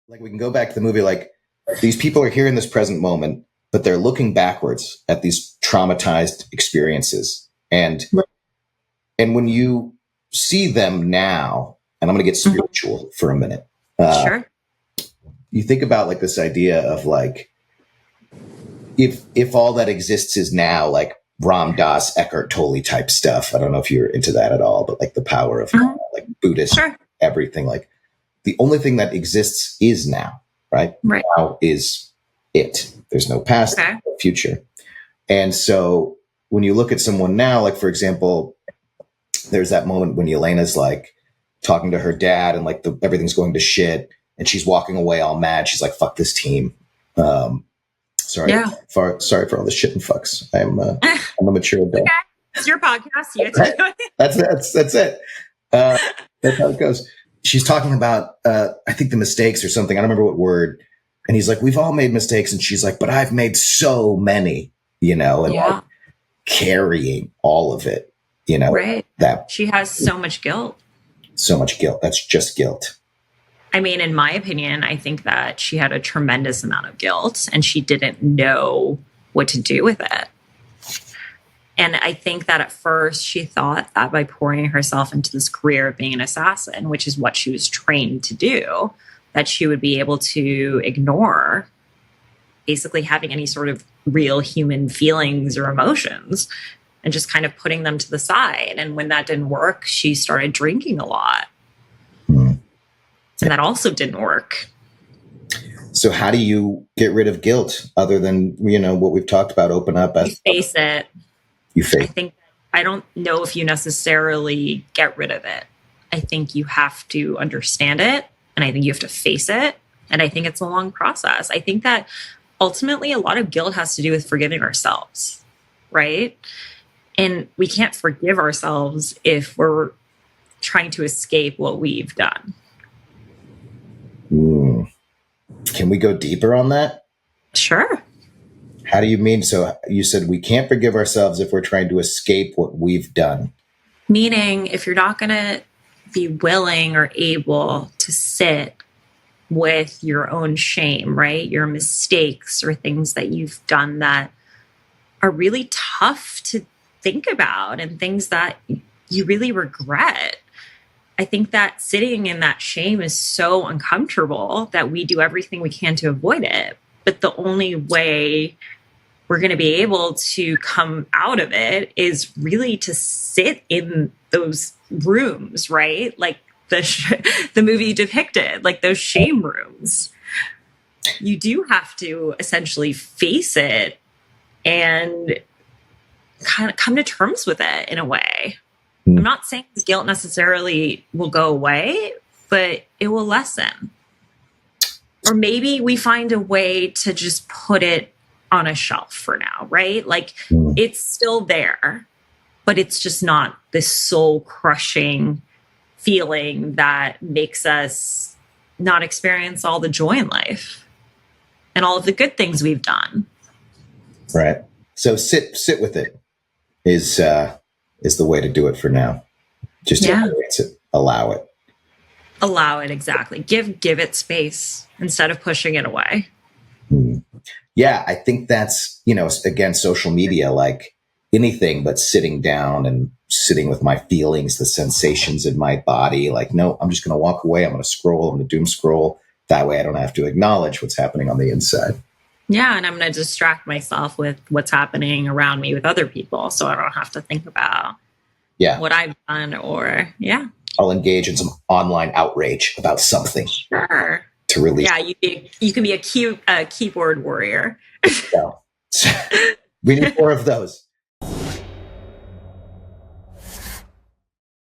Like we can go back to the movie, like these people are here in this present moment, but they're looking backwards at these traumatized experiences. And when you see them now, and I'm going to get spiritual for a minute, Sure. you think about like this idea of like, if all that exists is now, like Ram Dass, Eckhart Tolle type stuff. I don't know if you're into that at all, but like the power of like Buddhist, Sure. everything. Like the only thing that exists is now, right? Right. Now is it. There's no past, Okay. no future. And so when you look at someone now, like for example, there's that moment when Yelena's like talking to her dad and like everything's going to shit and she's walking away all mad. She's like, fuck this team. Sorry for all the shit and fucks. I'm a mature adult. Okay. It's your podcast. You get to do it. That's it. That's how it goes. She's talking about, I think the mistakes or something. I don't remember what word. And he's like, we've all made mistakes. And she's like, but I've made so many, and like, carrying all of it, right. That she has so much guilt. So much guilt. That's just guilt. I mean, in my opinion, I think that she had a tremendous amount of guilt and she didn't know what to do with it. And I think that at first she thought that by pouring herself into this career of being an assassin, which is what she was trained to do, that she would be able to ignore basically having any sort of real human feelings or emotions and just kind of putting them to the side. And when that didn't work, she started drinking a lot. And that also didn't work. So how do you get rid of guilt other than, what we've talked about, open up? You face it. You face it. I don't know if you necessarily get rid of it. I think you have to understand it. And I think you have to face it. And I think it's a long process. I think that ultimately a lot of guilt has to do with forgiving ourselves, right? And we can't forgive ourselves if we're trying to escape what we've done. Can we go deeper on that? Sure. How do you mean? So you said we can't forgive ourselves if we're trying to escape what we've done. Meaning if you're not going to be willing or able to sit with your own shame, right? Your mistakes or things that you've done that are really tough to think about and things that you really regret. I think that sitting in that shame is so uncomfortable that we do everything we can to avoid it. But the only way we're going to be able to come out of it is really to sit in those rooms, right? Like the movie depicted, like those shame rooms. You do have to essentially face it and kind of come to terms with it in a way. I'm not saying guilt necessarily will go away, but it will lessen. Or maybe we find a way to just put it on a shelf for now, right? Like it's still there, but it's just not this soul crushing feeling that makes us not experience all the joy in life and all of the good things we've done. Right. So sit with it is the way to do it for now. Just embrace it, allow it. Allow it, exactly. Give it space instead of pushing it away. Yeah, I think that's, again, social media, like anything but sitting down and sitting with my feelings, the sensations in my body. Like, no, I'm just going to walk away. I'm going to scroll. I'm going to doom scroll. That way I don't have to acknowledge what's happening on the inside. Yeah, and I'm going to distract myself with what's happening around me with other people so I don't have to think about what I've done or, I'll engage in some online outrage about something. Sure. To release. Yeah, you can be a keyboard warrior. We need more of those.